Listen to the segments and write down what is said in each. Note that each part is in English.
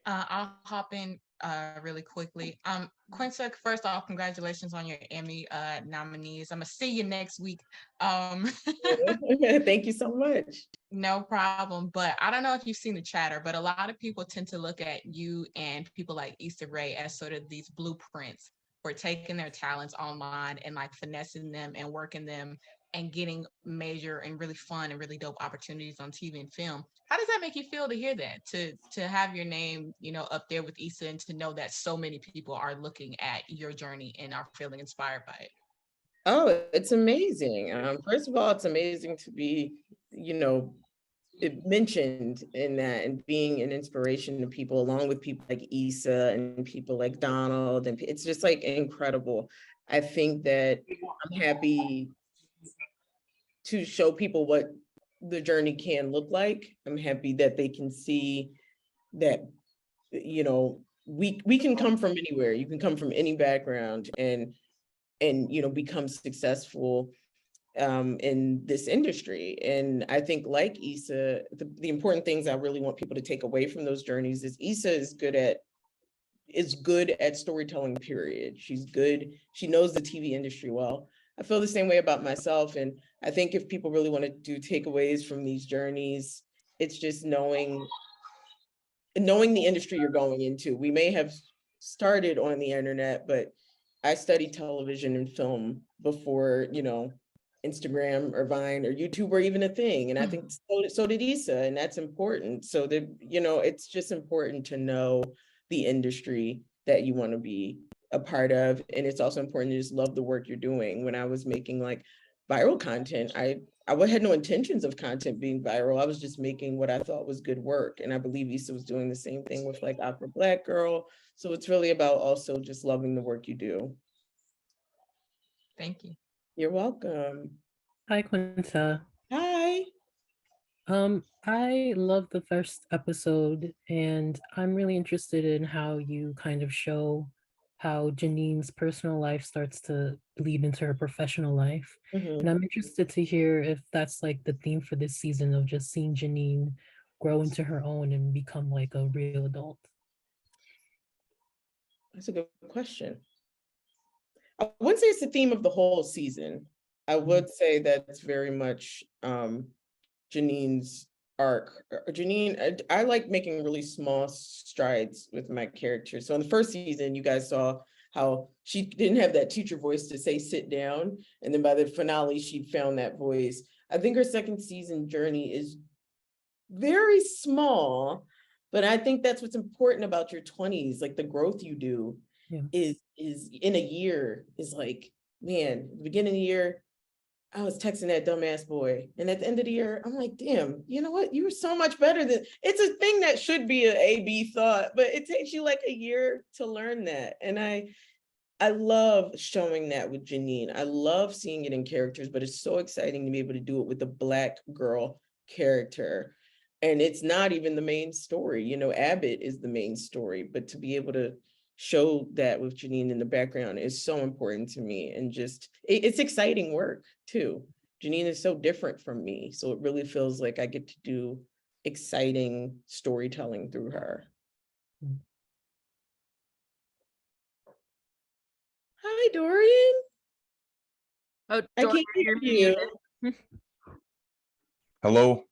I'll hop in really quickly. Quinta, first off, congratulations on your Emmy nominees. I'm gonna see you next week. Um, Thank you so much. no problem. But I don't know if you've seen the chatter, but a lot of people tend to look at you and people like Issa Rae as sort of these blueprints for taking their talents online and like finessing them and working them and getting major and really fun and really dope opportunities on TV and film. How does that make you feel to hear that? To have your name, up there with Issa and to know that so many people are looking at your journey and are feeling inspired by it? Oh, it's amazing. First of all, it's amazing to be, mentioned in that and being an inspiration to people, along with people like Issa and people like Donald. And it's just like incredible. I think that I'm happy to show people what the journey can look like. I'm happy that they can see that, we can come from anywhere. You can come from any background and become successful in this industry. And I think like Issa, the important things I really want people to take away from those journeys is Issa is good at storytelling, period. She's good. She knows the TV industry well. I feel the same way about myself. And I think if people really want to do takeaways from these journeys, it's just knowing the industry you're going into. We may have started on the internet, but I studied television and film before, Instagram or Vine or YouTube were even a thing. And I think so did Issa, and that's important. So that, it's just important to know the industry that you want to be a part of. And it's also important to just love the work you're doing. When I was making like viral content, I had no intentions of content being viral. I was just making what I thought was good work. And I believe Issa was doing the same thing with like Opera Black Girl. So it's really about also just loving the work you do. Thank you. You're welcome. Hi, Quinta. Hi. I love the first episode, and I'm really interested in how you kind of show how Janine's personal life starts to bleed into her professional life. Mhm. And I'm interested to hear if that's like the theme for this season of just seeing Janine grow into her own and become like a real adult. That's a good question. I wouldn't say it's the theme of the whole season. I would say that it's very much Janine's arc. Janine, I like making really small strides with my character. So in the first season, you guys saw how she didn't have that teacher voice to say sit down. And then by the finale, she found that voice. I think her second season journey is very small, but I think that's what's important about your 20s. Like the growth you do is in a year is like, man, the beginning of the year, I was texting that dumbass boy. And at the end of the year, I'm like, damn, you know what? You were so much better than, it's a thing that should be an A-B thought, but it takes you like a year to learn that. And I love showing that with Janine. I love seeing it in characters, but it's so exciting to be able to do it with a Black girl character. And it's not even the main story. Abbott is the main story, but to be able to show that with Janine in the background is so important to me. And just, it's exciting work too. Janine is so different from me. So it really feels like I get to do exciting storytelling through her. Hi, Dorian. Oh, I can't hear you. Hello.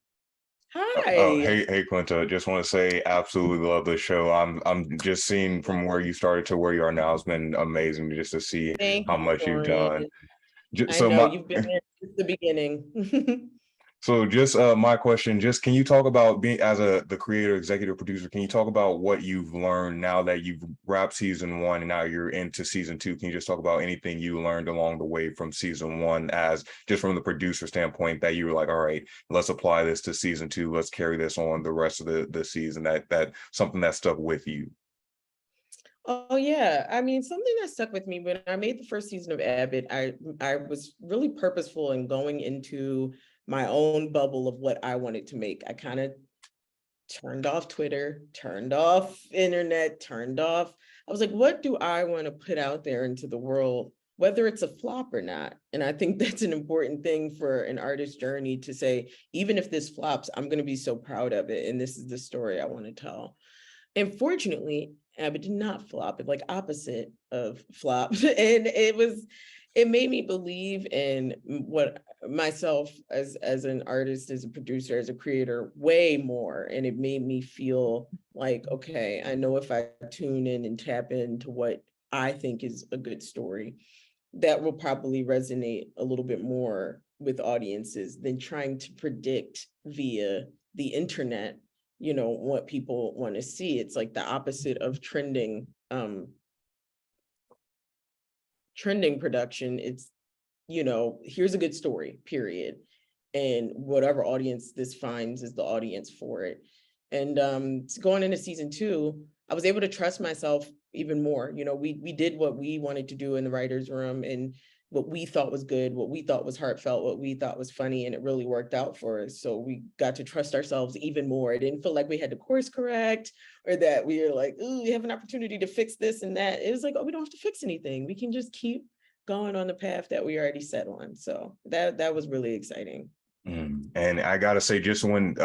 Hi. Hey, Quinta. Just want to say, absolutely love the show. I'm just seeing from where you started to where you are now. It's been amazing just to see how much you've done. I know you've been there since the beginning. So just my question, just can you talk about being as the creator, executive producer, can you talk about what you've learned now that you've wrapped season 1 and now you're into season 2? Can you just talk about anything you learned along the way from season 1 as just from the producer standpoint that you were like, all right, let's apply this to season 2. Let's carry this on the rest of the season, that something that stuck with you? Oh yeah, I mean, something that stuck with me when I made the first season of Abbott, I was really purposeful in going into my own bubble of what I wanted to make. I kind of turned off Twitter, turned off internet, I was like, what do I want to put out there into the world, whether it's a flop or not? And I think that's an important thing for an artist's journey to say, even if this flops, I'm going to be so proud of it. And this is the story I want to tell. And fortunately, Abbott did not flop. It like opposite of flop. And it made me believe in what myself as an artist, as a producer, as a creator, way more. And it made me feel like, okay, I know if I tune in and tap into what I think is a good story, that will probably resonate a little bit more with audiences than trying to predict via the internet, you know, what people want to see. It's like the opposite of trending production. It's, you know, here's a good story, period. And whatever audience this finds is the audience for it. And going into season 2, I was able to trust myself even more. You know, we did what we wanted to do in the writer's room, and what we thought was good, what we thought was heartfelt, what we thought was funny, and it really worked out for us. So we got to trust ourselves even more. It didn't feel like we had to course correct, or that we were like, ooh, we have an opportunity to fix this and that. It was like, oh, we don't have to fix anything. We can just keep going on the path that we already set on. So that was really exciting. And I gotta say, just when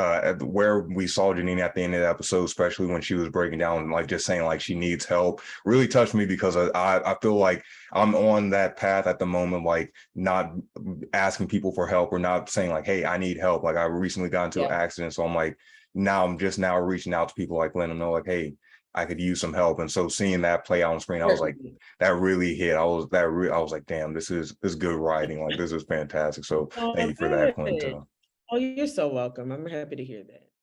where we saw Janine at the end of the episode, especially when she was breaking down, like just saying like she needs help, really touched me, because I feel like I'm on that path at the moment, like not asking people for help or not saying like, hey, I need help. Like I recently got into an accident, so I'm like, I'm just now reaching out to people, like letting them know like, hey, I could use some help. And so seeing that play out on screen, I was like, that really hit. I was like, damn, this is good writing. Like this is fantastic. So thank you for that, Quinta. Oh, you're so welcome. I'm happy to hear that.